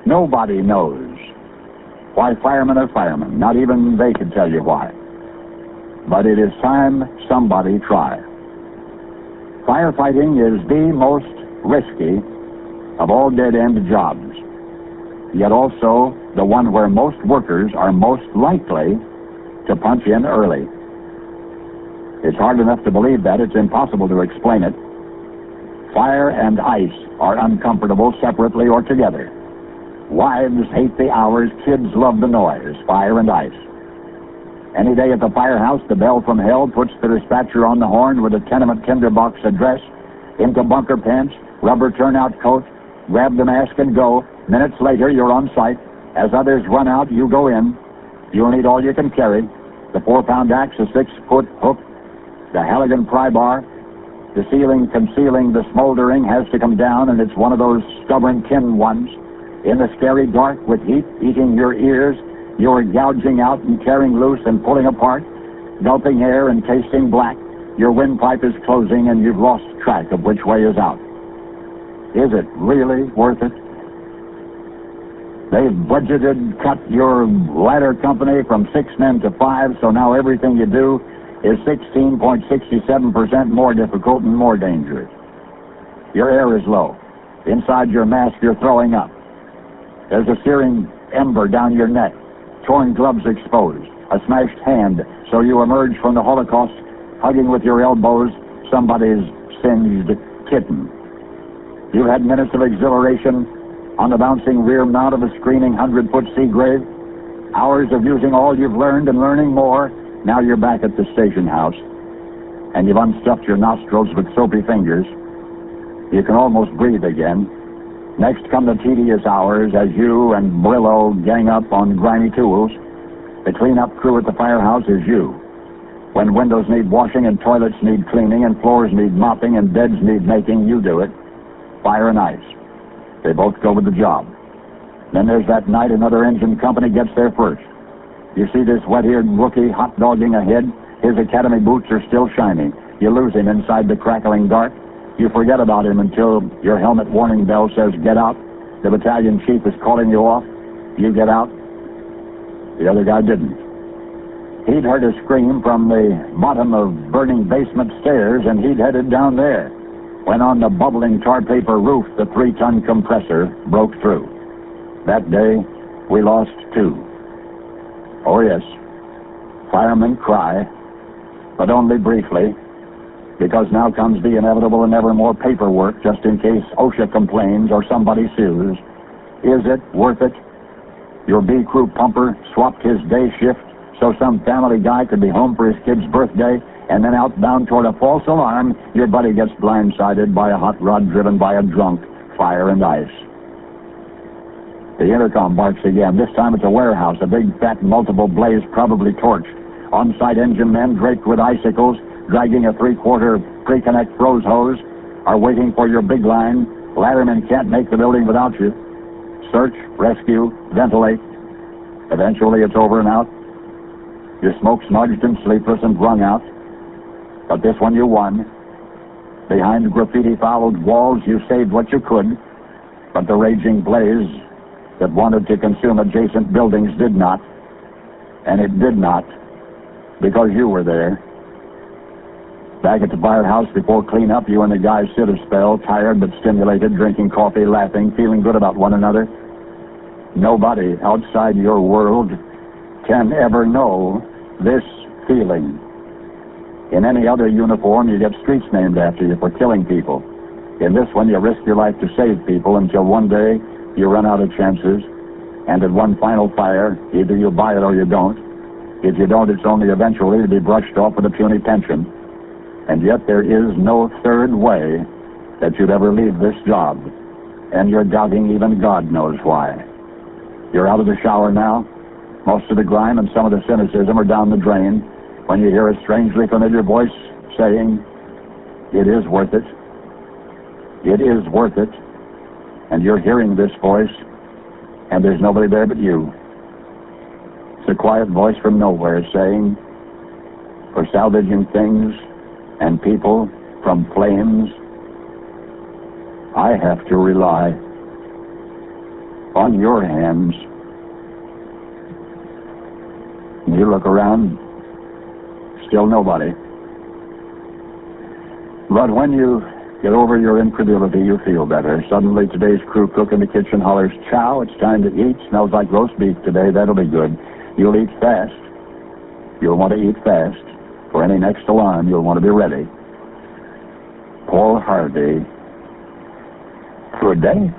Nobody knows why firemen are firemen. Not even they can tell you why. But it is time somebody try. Firefighting is the most risky of all dead-end jobs, yet also the one where most workers are most likely to punch in early. It's hard enough to believe that. It's impossible to explain it. Fire and ice are uncomfortable separately or together. Wives hate the hours, kids love the noise. Fire and ice. Any day at the firehouse, the bell from hell puts the dispatcher on the horn with a tenement tinderbox address, into bunker pants, rubber turnout coat, grab the mask and go. Minutes later, you're on site. As others run out, you go in. You'll need all you can carry. The 4-pound axe, a 6-foot hook, the Halligan pry bar. The ceiling concealing the smoldering has to come down, and it's one of those stubborn tin ones. In the scary dark, with heat eating your ears, you're gouging out and tearing loose and pulling apart, gulping air and tasting black. Your windpipe is closing, and you've lost track of which way is out. Is it really worth it? They've budgeted cut your ladder company from 6 men to 5, so now everything you do is 16.67% more difficult and more dangerous. Your air is low. Inside your mask, you're throwing up. There's a searing ember down your neck, torn gloves exposed, a smashed hand, so you emerge from the Holocaust hugging with your elbows somebody's singed kitten. You've had minutes of exhilaration on the bouncing rear mount of a screaming 100-foot sea grave, hours of using all you've learned and learning more. Now you're back at the station house, and you've unstuffed your nostrils with soapy fingers. You can almost breathe again. Next come the tedious hours as you and Brillo gang up on grimy tools. The cleanup crew at the firehouse is you. When windows need washing and toilets need cleaning and floors need mopping and beds need making, you do it. Fire and ice. They both go with the job. Then there's that night another engine company gets there first. You see this wet-eared rookie hot-dogging ahead. His academy boots are still shining. You lose him inside the crackling dark. You forget about him until your helmet warning bell says, "Get out." The battalion chief is calling you off. You get out. The other guy didn't. He'd heard a scream from the bottom of burning basement stairs, and he'd headed down there when on the bubbling tar paper roof the 3-ton compressor broke through. That day, we lost 2. Oh yes, firemen cry, but only briefly, because now comes the inevitable and ever more paperwork just in case OSHA complains or somebody sues. Is it worth it? Your B crew pumper swapped his day shift so some family guy could be home for his kid's birthday, and then outbound toward a false alarm, your buddy gets blindsided by a hot rod driven by a drunk. Fire and ice. The intercom barks again. This time it's a warehouse, a big, fat, multiple blaze, probably torched. On-site engine men draped with icicles, dragging a 3-quarter pre-connect froze hose, are waiting for your big line. Laddermen can't make the building without you. Search, rescue, ventilate. Eventually it's over and out. You're smoke-smudged and sleepless and wrung out. But this one you won. Behind graffiti-fouled walls, you saved what you could. But the raging blaze that wanted to consume adjacent buildings did not. And it did not, because you were there. Back at the firehouse before cleanup, you and the guys sit a spell, tired but stimulated, drinking coffee, laughing, feeling good about one another. Nobody outside your world can ever know this feeling. In any other uniform, you get streets named after you for killing people. In this one, you risk your life to save people until one day you run out of chances, and at one final fire, either you buy it or you don't. If you don't, it's only eventually to be brushed off with a puny pension. And yet there is no third way that you'd ever leave this job, and you're doubting even God knows why. You're out of the shower now. Most of the grime and some of the cynicism are down the drain when you hear a strangely familiar voice saying, "It is worth it. It is worth it." And you're hearing this voice, and there's nobody there but you. It's a quiet voice from nowhere saying, "For salvaging things and people from flames, I have to rely on your hands. You look around, still nobody. But when you get over your incredulity, you feel better. Suddenly, today's crew cook in the kitchen hollers, "Chow, it's time to eat. Smells like roast beef today. That'll be good." You'll eat fast. You'll want to eat fast. For any next alarm, you'll want to be ready. Paul Harvey. Good day.